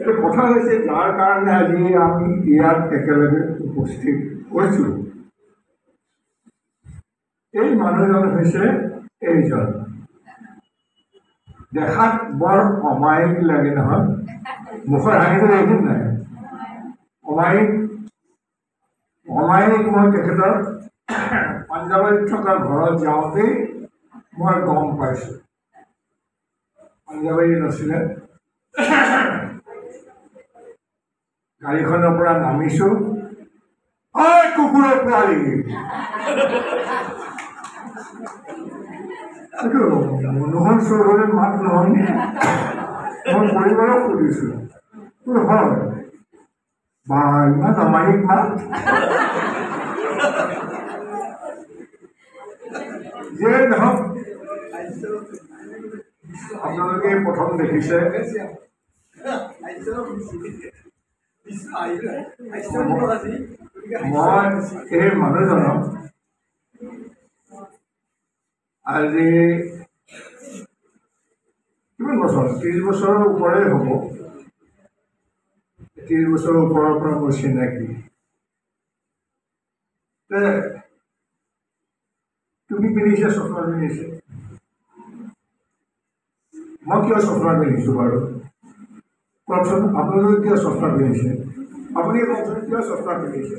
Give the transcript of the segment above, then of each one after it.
এটা কথা হৈছে যাৰ কাৰণে আজি আমি ইয়াত একেলগে উপস্থিত হৈছোঁ। এই মানুহজন হৈছে এইজন। দেখাত বৰ অমায়িক লাগে নহয়, মুখৰ হাঁহিটো দেখিম নাই? অমায়িক অমায়িক মই তেখেতৰ পাঞ্জাৱাৰীত থকা ঘৰত যাওঁতেই মই গম পাইছোঁ। পাঞ্জাৱাৰীত আছিলে। গাড়ীখনৰ পৰা নামিছোঁ, ঐ কুকুৰৰ পোৱালি, এইটো মনোহৰ চৌধুৰীৰ মাত নহয়নে? মই পৰিবাৰক সুধিছোঁ, হয় বা ইমান অমায়িক মাত। যিয়ে নহওক, আপোনালোকে প্ৰথম দেখিছে মই এই মানুহজনক আজি কিমান বছৰ, 30 বছৰৰ ওপৰে হ'ব। 30 বছৰৰ ওপৰৰ পৰা মোৰ চিনাকি। তুমি পিন্ধিছে, চশমা পিন্ধিছে। মই কিয় চশমা পিন্ধিছোঁ বাৰু কওকচোন? আপোনালোকে কিয় চশমা পিন্ধিছে? আপুনি কওকচোন কিয় চশমা পিন্ধিছে?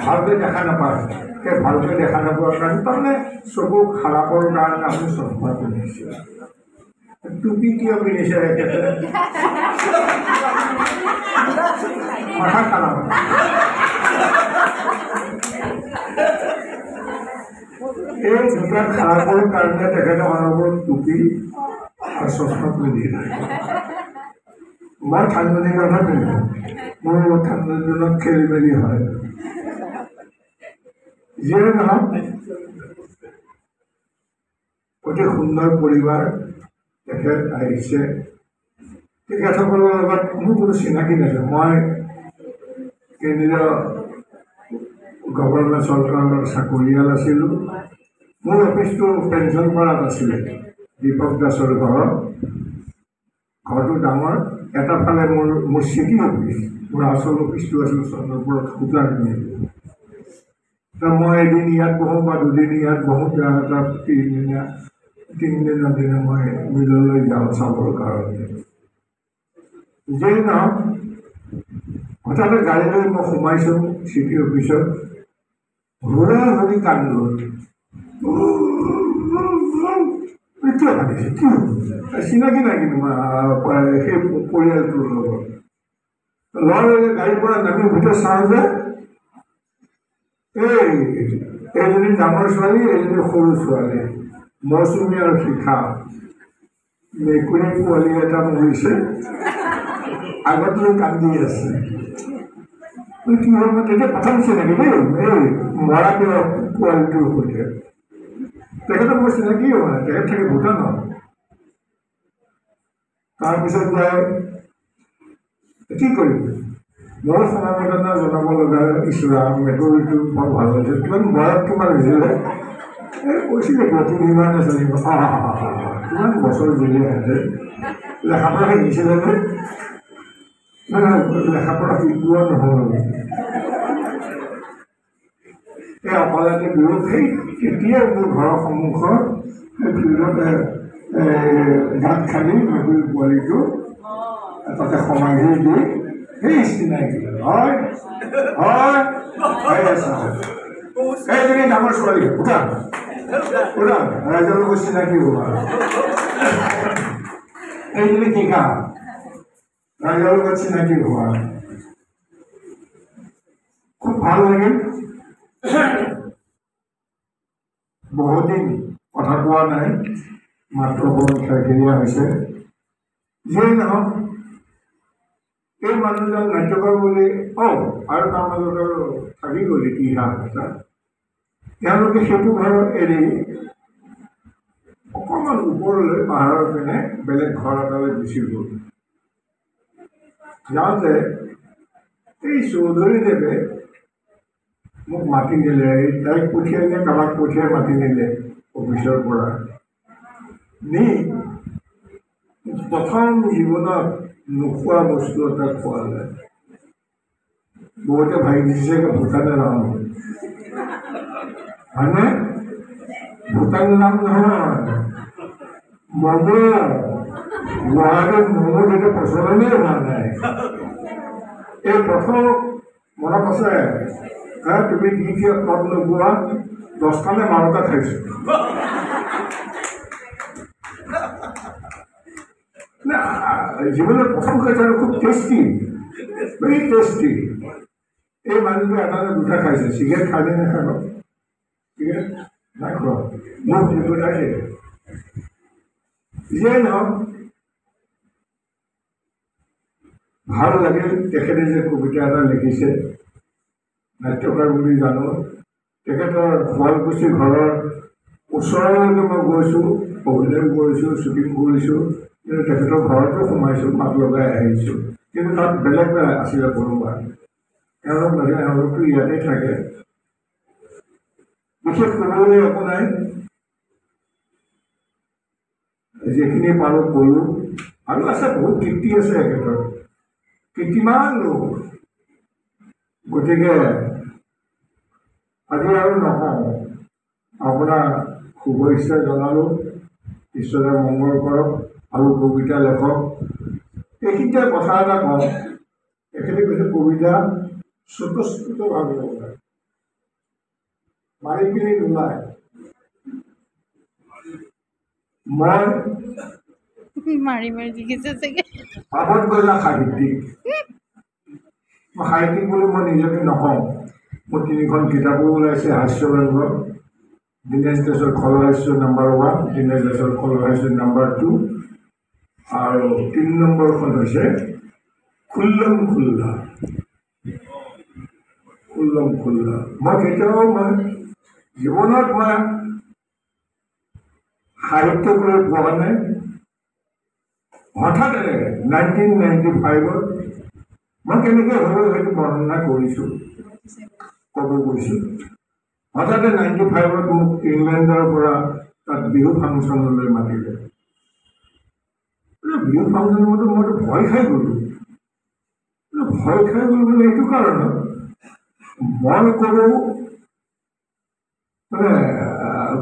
ভালকে দেখা নাপায়। সেই ভালকে দেখা নোপোৱাৰ কাৰণে তাৰমানে চকু খাৰাপৰ কাৰণে আপুনি চশমা পিন্ধিছে। টুপি কিয় পিন্ধিছে? মাথা খাৰাপ। এই দুটা খাৰাপৰ কাৰণে তেখেতে অনবৰত টুপি আৰু চশমা পিন্ধি থাকে। মই ঠাণ্ডাদিনৰ কথা পিন্ধো, মোৰ ঠাণ্ডা দিনত খেলি মেলি হয়। যিয়ে নহওক, অতি সুন্দৰ পৰিবাৰ তেখেত আহিছে। তেখেতসকলৰ লগত মোৰ কোনো চিনাকি নাছিল। মই কেন্দ্ৰীয় গভৰ্ণমেণ্ট চৰকাৰৰ চাকৰিয়াল আছিলোঁ। মোৰ অফিচটো পেঞ্চন পাৰাত আছিলে, দীপক দাসৰ ঘৰত। ঘৰটো ডাঙৰ। এটা ফালে মোৰ চিটি অফিচ, মোৰ আচল অফিচটো আছিল চন্দ্ৰপুৰত সূতাৰগুৰি। মই এদিন ইয়াত বহোঁ বা দুদিন ইয়াত বহোঁ, তাত তিনিদিনৰ দিনা মই মিললৈ যাওঁ চাবৰ কাৰণে। যেই নহওক, হঠাতে গাড়ী লৈ মই সোমাইছোঁ চিটি অফিচত। ঘূৰা ঘূৰি কান্দো। কিয় কান্দিছে? কি চিনাকি নাই কিন্তু সেই পৰিয়ালটোৰ লগত। ল'ৰালৰিকে গাড়ীৰ পৰা নামি ভিতৰত চাওঁ যে এইজনী ডাঙৰ ছোৱালী, এইজনী সৰু ছোৱালী, মৌচুমী আৰু শিখা। মেকুৰী পোৱালি এটা মৰিছে, আগত লৈ কান্দি আছে। কি হ'ল? মই তেতিয়া প্ৰথম চিনাকি দেই, এই মৰা পোৱালিটোৰ সৈতে। তেখেতৰ মোৰ চিনাকি হোৱা নাই, তেখেত থাকে ভূটানত। তাৰপিছত যায় কি কৰিম, মোৰ সমবেদনা জনাব লগা ইছৰাম, মেকুৰীটো বৰ ভাল হৈছে। কিমান বয়স কিমান হৈছিলে? কৈছিলে তিনিমান আছে, কিমান বছৰ জুলি আছে। লেখাপঢ়া শিকিছিলে নে? লেখাপঢ়া শিকোৱা নহ'ল। এই অকলাকে বিহু সেই তেতিয়াই মোৰ ঘৰৰ সন্মুখৰ সেই ফিল্ডত গাঁত খালি মেকুৰী পোৱালিটো তাতে সমাধি দি সেই চিনাকি হয় হয় এইজনী ডাঙৰ ছোৱালী। উঠা উঠা, ৰাইজৰ লগত চিনাকি হোৱা। এইজনী শিখা, ৰাইজৰ লগত চিনাকি হোৱা। খুব ভাল লাগিল। বহুদিন কথা কোৱা নাই, মাত্ৰ খেৰখেৰীয়া হৈছে। যিয়ে নহওক, এই মানুহজন নাট্যকৰ বুলি আৰু তাৰ মাজত থাকি গ'ল ইতিহাস এটা। তেওঁলোকে সেইটো ঘৰত এৰি অকণমান ওপৰলৈ পাহাৰৰ পিনে বেলেগ ঘৰ এটালৈ গুচি গ'ল। যাওঁতে এই চৌধুৰীদেৱে মোক মাতি নিলে। তাইক পঠিয়াই নে কাৰোবাক পঠিয়াই মাতি নিলে অফিচৰ পৰা। নি প্ৰথম জীৱনত নোখোৱা বস্তু এটা খোৱালে। বহুতে ভাবি দিছে ভূটানে নাম হয়নে? ভূটান নাম নহয়, মম' গুৱাহাটীত মম' যেতিয়া প্ৰচলনেই হোৱা নাই। এই প্ৰথম মনত আছে তুমি কি কি তত লগোৱা 10টা নে 12টা খাইছো। জীৱনত প্ৰথম খাইছে আৰু খুব টেষ্টি, ভেৰি টেষ্টি। এই মানুহটোৱে এটা নে 2টা খাইছে। চিগাৰেট খালে নাখাব, চিগাৰেট নাই খোৱা, মোৰ সেইটো খাইছে। যিয়ে নহওক ভাল লাগিল তেখেতে যে কবিতা এটা লিখিছে, নাট্যকাৰ বুলি জানো। তেখেতৰ শুৱালকুছি ঘৰৰ ওচৰলৈকে মই গৈছোঁ, অভিনয় কৰিছোঁ, শ্বুটিং কৰিছোঁ, কিন্তু তেখেতৰ ঘৰতো সোমাইছোঁ, মাত লগাই আহিছোঁ। কিন্তু তাত বেলেগ আছিলে কোনোবা, এওঁলোক নাজানে, এওঁলোকতো ইয়াতে থাকে। বিশেষ ক'বলৈ একো নাই, যিখিনি পাৰোঁ কৰোঁ। আৰু আছে বহুত কীৰ্তি আছে এখেতৰ, কীৰ্তিমান লোক। গতিকে আজি আৰু নকওঁ, আপোনাৰ শুভেচ্ছা জনালোঁ। ঈশ্বৰে মংগল কৰক আৰু কবিতা লেখক। এইখিনিতে কথা এটা কওঁ, এখেতে কৈছে কবিতা স্বতঃস্ফূৰ্তভাৱে ওলায়, মাৰি পিনি নোলায়। মই মাৰি মাৰি লিখিছে চাগে। পাবত গ'লা সাহিত্যিক। মই সাহিত্যিক বুলি মই নিজকে নকওঁ। মোৰ 3খন কিতাপো ওলাইছে, হাস্যব্যংগ। দীনেশ দাসৰ খলহাস্য নম্বৰ 1, দীনেশ দাসৰ খলহাস্য নম্বৰ 2, আৰু 3 নম্বৰখন হৈছে খুল্লম খুল্লা। খুল্লম খুল্লা। মই কেতিয়াও জীৱনত সাহিত্য কৰি পোৱা নাই। হঠাৎ 1995-ত মই কেনেকৈ হ'লেও সেইটো বৰ্ণনা কৰিছোঁ, ক'ব গৈছোঁ। হঠাৎ 95-ত মোক ইংলেণ্ডৰ পৰা তাত বিহু ফাংচনলৈ মাতিলে। বিহু ফাংচনতো মইতো ভয় খাই গ'লোঁ। ভয় খাই গ'লোঁ মানে এইটো কাৰণত, মই কৰোঁ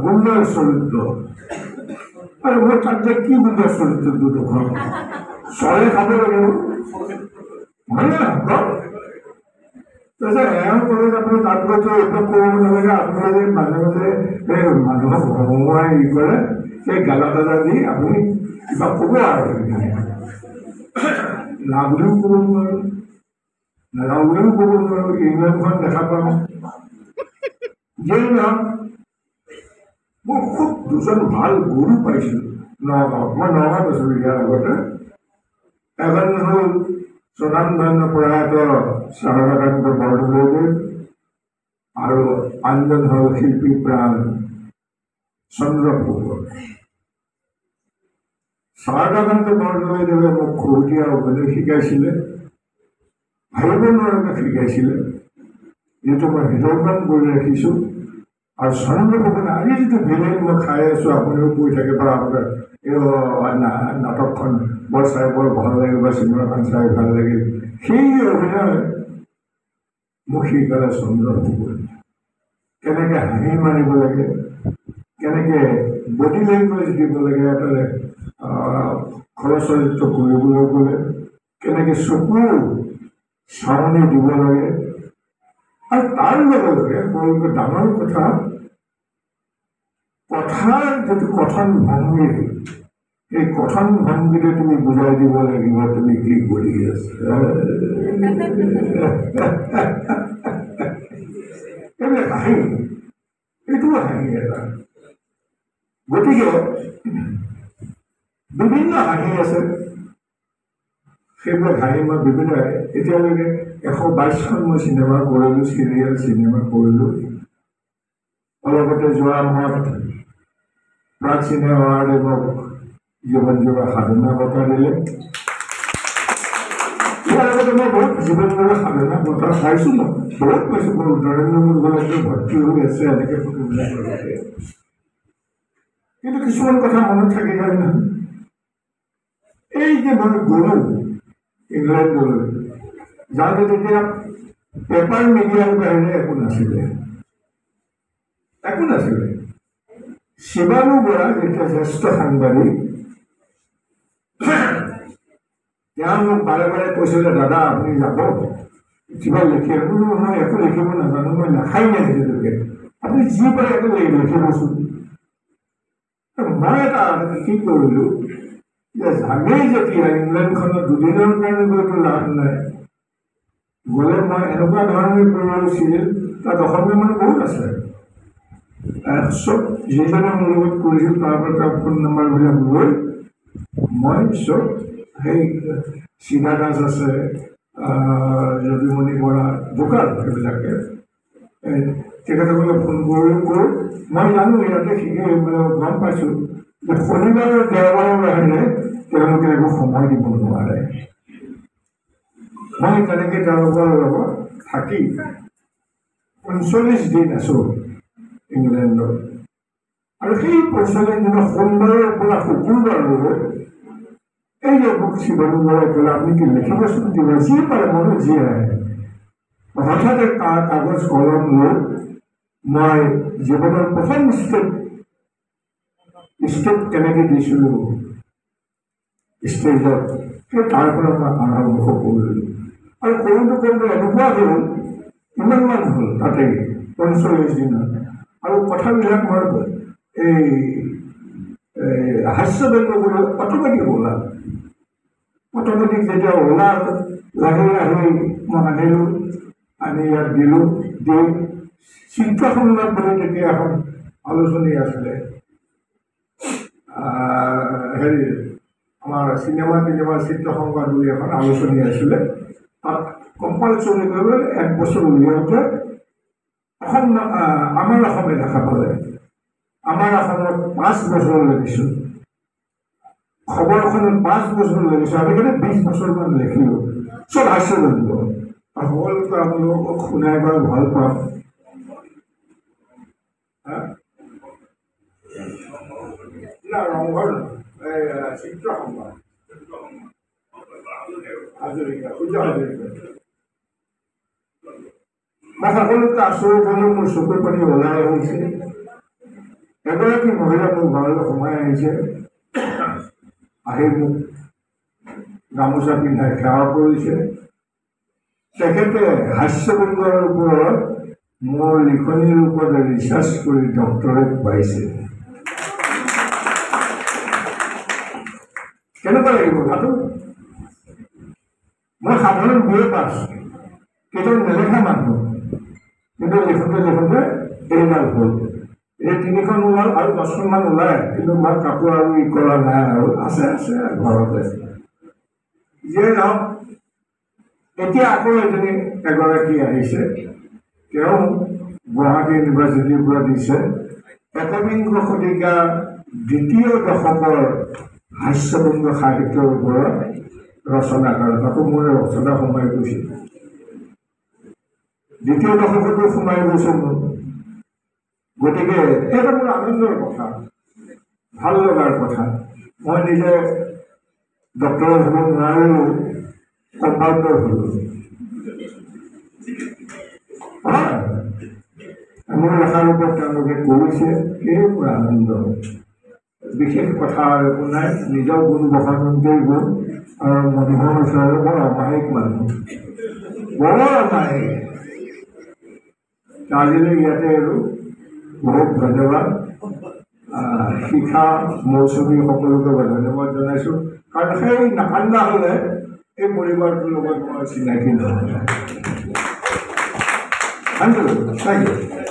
গুণ্ডাৰ চৰিত্ৰ, আৰু মই তাত যে কি গুণ্ডাৰ চৰিত্ৰটো দেখুৱাম, চৰে খাব লাগিব হয় নে? তাৰপিছত এওঁ ক'লে আপুনি তাত গৈতো একো কৰিব নালাগে, আপুনি মাজে মাজে এই মানুহক হমুৱাই কৰে, সেই গালা তালা দি আপুনি কিবা ক'ব আৰু না বুলিও ক'ব নোৱাৰোঁ, নাযাওঁ বুলিও ক'ব নোৱাৰোঁ। ইংলেণ্ডখন দেখা পাওঁ। যিয়ে নহওক মই খুব 2জন ভাল গুৰু পাইছিলোঁ নগাঁৱত। মই নগাঁৱত আছিলোঁ ইয়াৰ আগতে। এজন হ'ল স্বনামধন্য প্ৰয়াত শাৰদাকান্ত বৰদলৈদেৱ, আৰু আনজন হ'ল শিল্পী প্ৰাণ চন্দ্ৰ ফুকন। শাৰদাকান্ত বৰদলৈদেৱে মোক খুহুতীয়া অভিনয় শিকাইছিলে, ভাবিব নোৱাৰাকৈ শিকাইছিলে, যিটো মই হৃদয়মান কৰি ৰাখিছোঁ। আৰু চন্দ্ৰ ফুকনে আজি যিটো ভিলেন মই খাই আছোঁ, আপুনিও কৈ থাকে বা আপোনাৰ এই নাটকখন বৰ চাই বৰ ভাল লাগে বা চিনেমাখন চাই ভাল লাগে, সেই অভিনয় মোক শিকালে চন্দ্ৰ ফুকনে। কেনেকৈ হাঁহি মাৰিব লাগে, কেনেকৈ বডি লেংগুৱেজ দিব লাগে, এটা খৰচৰিত্ৰ কৰিবলৈ গ'লে কেনেকৈ চকুৰ চাৱনি দিব লাগে। আৰু তাৰ লগে লগে সকলোতকৈ ডাঙৰ কথা, কথাৰ যিটো কথন ভংগী, এই কথন ভংগীতে তুমি বুজাই দিব লাগিব তুমি কি কৰি আছা। এইবিলাক হাঁহি, এইটোও হাঁহি এটা। গতিকে বিভিন্ন হাঁহি আছে, সেইবিলাক হাঁহি মই বিভিন্ন, এতিয়ালৈকে 122খন মই চিনেমা কৰিলোঁ, চিৰিয়েল চিনেমা কৰিলোঁ। অলপতে যোৱা মাহত প্ৰাগ চিনেমা এৱাৰ্ডে মোক জীৱন যোৰা সাধনা বঁটা দিলে। ইয়াৰ আগতে মই বহুত জীৱন যোৰা সাধনা বঁটা পাইছোঁ, মই বহুত পাইছোঁ। মোৰ নৰেন্দ্ৰ মোদী কলেজত ভৰ্তি হৈ আছে এনেকৈ ফটোবিলাক লগতে। কিন্তু কিছুমান কথা মনত থাকি যায় নহয়। এই যে মই গ'লো ইংলেণ্ডলৈ, যাওঁতে তেতিয়া পেপাৰ মিডিয়াৰ বাহিৰে একো নাছিলে। শিৱানু বৰা যেতিয়া জ্যেষ্ঠ সাংবাদিক, তেওঁ মোক বাৰে বাৰে কৈছিলে, দাদা আপুনি যাব, কিবা লিখে। মই একো লিখিব নাজানো, মই লেখাই নাই আজিলৈকে, আপুনি যি পাৰে একো লিখিবচোন। মই এটা কি কৰিলো যে জানেই যেতিয়া ইংলেণ্ডখনত দুদিনৰ কাৰণে গৈতো লাভ নাই, গ'লে মই এনেকুৱা ধৰণে কৰিছিল, তাত অসমীয়া মানুহ বহুত আছে, চব যিজনে মোৰ লগত কৰিছিল তাৰ পৰা তাৰ ফোন নম্বৰবিলাক লৈ মই চব সেই চিধা দাস আছে, যদুমণি বৰা, দোকান সেইবিলাকে তেখেতসকলে ফোন কৰোঁ। মই জানো ইয়াতে গম পাইছোঁ যে শনিবাৰ আৰু দেওবাৰৰ বাহিৰে তেওঁলোকে একো সময় দিব নোৱাৰে। মই তেনেকৈ তেওঁলোকৰ লগত থাকি ৪৫ দিন আছোঁ ইংলেণ্ডত। আৰু সেই ৪৫ দিনৰ সোমবাৰৰ পৰা শুকুৰবাৰলৈ এই যে মোক শিৱানু বৰাই ক'লে, আপুনি কি লিখিবচোন, দিব যি পাৰে মনত যি আহে। হঠাতে কাগজ কলম লৈ মই জীৱনৰ প্ৰথম ষ্টেপ কেনেকৈ দিছিলোঁ ষ্টেজত, সেই তাৰ পৰা মই আৰম্ভ কৰিলোঁ। আৰু কৰোঁতে এনেকুৱা হ'ল, কিমানমান হ'ল তাতে ৪৫ দিনত। আৰু কথাবিলাক মই এই হাস্যব্যংগবোৰ অট'মেটিক ওলাল। অট'মেটিক যেতিয়া ওলাল, লাহে লাহে মই আনিলোঁ, আনি ইয়াত দিলোঁ। দি চিত্ৰ সংবাদ বুলি তেতিয়া এখন আলোচনী আছিলে, হেৰি আমাৰ চিনেমা চিত্ৰ সংবাদ বুলি এখন আলোচনী আছিলে। তাত কম্পালচৰি কৰি ১ বছৰ উলিয়াওঁতে আমাৰ অসমে দেখা পালে। আমাৰ অসমত ৫ বছৰ লাগিছোঁ, খবৰখনত ৫ বছৰ লাগিছোঁ। আজিকালি ২০ বছৰমান লিখিলোঁ, চব হাস্যব্যংগ। সকলোকে আপোনালোকক শুনাই বা ভাল পাওঁ। ৰংঘৰ চিত্ৰ সংবাদ, হাজৰিকা, সূৰ্য হাজৰিকা। মই সকলোকে আচৰিত হ'লো, মোৰ চকুৰ পানী ওলাই আহিছে। এগৰাকী মহিলা মোৰ ঘৰলৈ সোমাই আহিছে, আহি মোক গামোচা পিন্ধাই সেৱা কৰিছে। তেখেতে হাস্যব্যংগৰ ওপৰত মোৰ লিখনিৰ ওপৰত ৰিচাৰ্চ কৰি ডক্টৰেট পাইছে। কেনেকুৱা লাগিব কথাটো? মই সাধাৰণ BA পাছ, কেতিয়াও নেলেখা মানুহ, কিন্তু লিখোঁতে এইডাল হ'ল। এই ৩খন ওলাল আৰু ১০খনমান ওলায়, কিন্তু মই কাপোৰ আৰু কৰা নাই, আৰু আছে ঘৰতে। যিয়ে নহওক, এতিয়া আকৌ এগৰাকী আহিছে, তেওঁ গুৱাহাটী ইউনিভাৰ্চিটিৰ পৰা দিছে ১বিংশ শতিকা দ্বিতীয় দশকৰ হাস্যব্যংগ সাহিত্যৰ ওপৰত ৰচনা কৰে। তাতো মোৰ ৰচনা সোমাই গৈছে, দ্বিতীয় দশকতো সোমাই গৈছে মোৰ। গতিকে এটা মোৰ আনন্দৰ কথা, ভাল লগাৰ কথা। মই নিজে ডক্টৰেট হ'ব নোৱাৰিলোঁ, কম্পাউণ্ডাৰ হ'লোঁ। মোৰ লেখাৰ ওপৰত তেওঁলোকে কৰিছে, সেয়ে মোৰ আনন্দ। বিশেষ কথা একো নাই, নিজৰ গুণ বসানতেই গুণ। আৰু মানুহৰ ওচৰলৈ বৰ অমায়িক মানুহ, বৰ অমায়িক। আজিলৈ ইয়াতে আৰু বহুত ধন্যবাদ। শিখা মৌচুমী সকলোকে ধন্যবাদ জনাইছোঁ, কাৰণ সেই নাকান্দা হ'লে এই পৰিবাৰটোৰ লগত মই চিনাকি নহয়। Thank U.